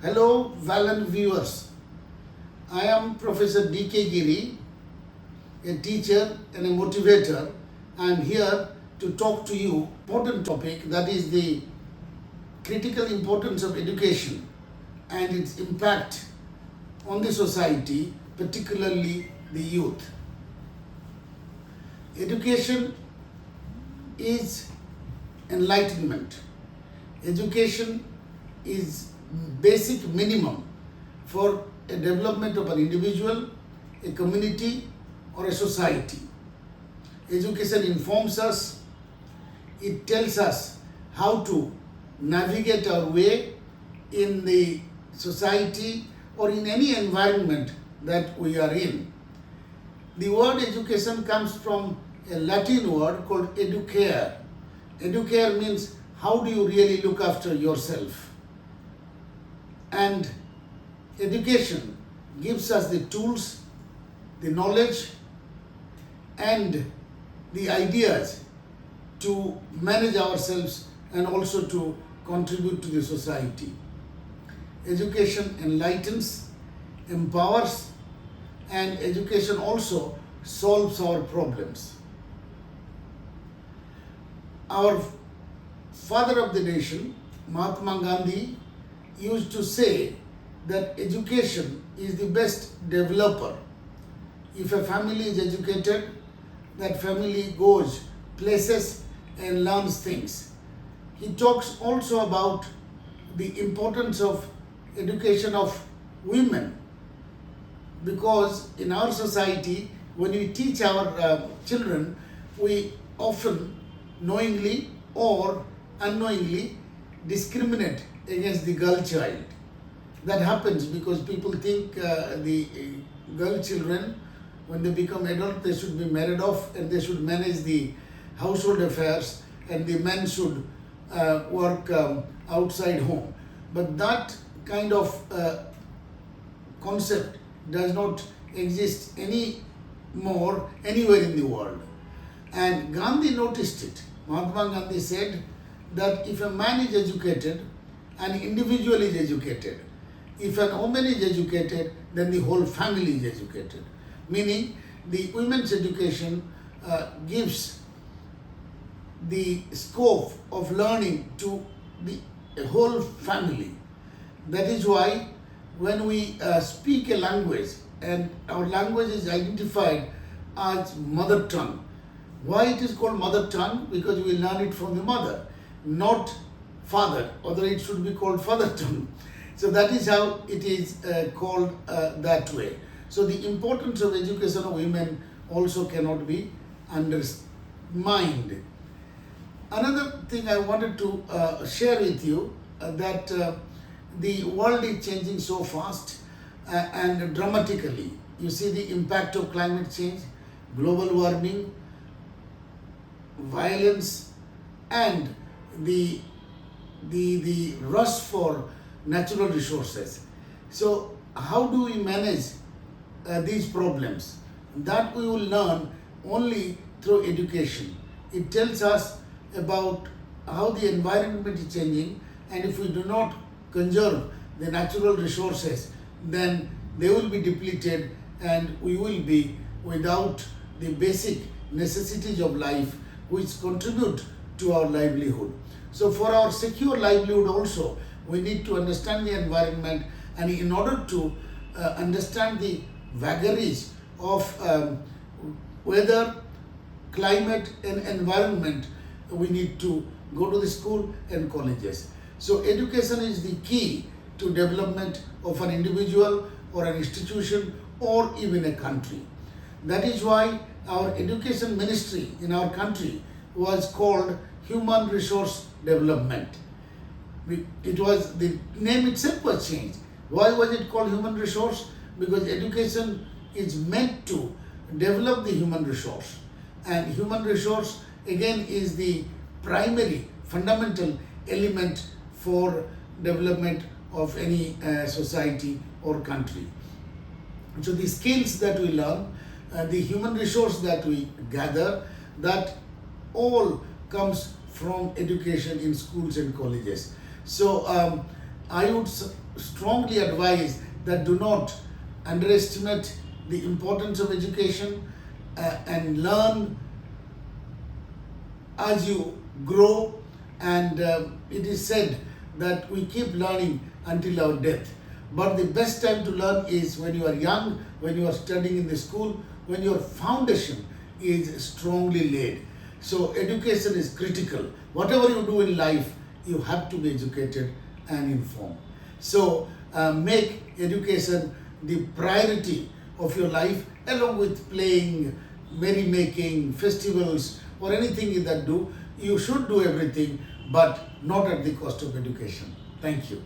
Hello, Valan viewers. I am Professor D.K. Giri, a teacher and a motivator. I am here to talk to you important topic, that is the critical importance of education and its impact on the society, particularly the youth. Education is enlightenment. Education is basic minimum for a development of an individual, a community, or a society. Education informs us, it tells us how to navigate our way in the society or in any environment that we are in. The word education comes from a Latin word called educare. Educare means how do you really look after yourself? And education gives us the tools, the knowledge, and the ideas to manage ourselves and also to contribute to the society. Education enlightens, empowers, and education also solves our problems. Our father of the nation, Mahatma Gandhi, used to say that education is the best developer. If a family is educated, that family goes places and learns things. He talks also about the importance of education of women, because in our society, when we teach our children, we often knowingly or unknowingly discriminate against the girl child. That happens because people think the girl children, when they become adult, they should be married off and they should manage the household affairs, and the men should work outside home. But that kind of concept does not exist anymore anywhere in the world. And Gandhi noticed it. Mahatma Gandhi said that if a man is educated, an individual is educated. If an woman is educated, then the whole family is educated. Meaning, the women's education gives the scope of learning to the whole family. That is why when we speak a language and our language is identified as mother tongue. Why it is called mother tongue? Because we learn it from the mother, not father, although it should be called father tongue. So that is how it is called that way. So the importance of education of women also cannot be undermined. Another thing I wanted to share with you that the world is changing so fast and dramatically. You see the impact of climate change, global warming, violence, and the rush for natural resources. So how do we manage these problems? That we will learn only through education. It tells us about how the environment is changing, and if we do not conserve the natural resources, then they will be depleted and we will be without the basic necessities of life which contribute to our livelihood. So for our secure livelihood also, we need to understand the environment, and in order to understand the vagaries of weather, climate and environment, we need to go to the school and colleges. So education is the key to development of an individual or an institution or even a country. That is why our education ministry in our country was called Human Resource Development. It was, the name itself was changed. Why was it called human resource? Because education is meant to develop the human resource. And human resource again is the primary fundamental element for development of any society or country. So the skills that we learn, the human resource that we gather, that all comes from education in schools and colleges. So I would strongly advise that do not underestimate the importance of education, and learn as you grow. And it is said that we keep learning until our death. But the best time to learn is when you are young, when you are studying in the school, when your foundation is strongly laid. So education is critical. Whatever you do in life, you have to be educated and informed. So make education the priority of your life, along with playing, merrymaking, festivals, or anything that do. You should do everything, but not at the cost of education. Thank you.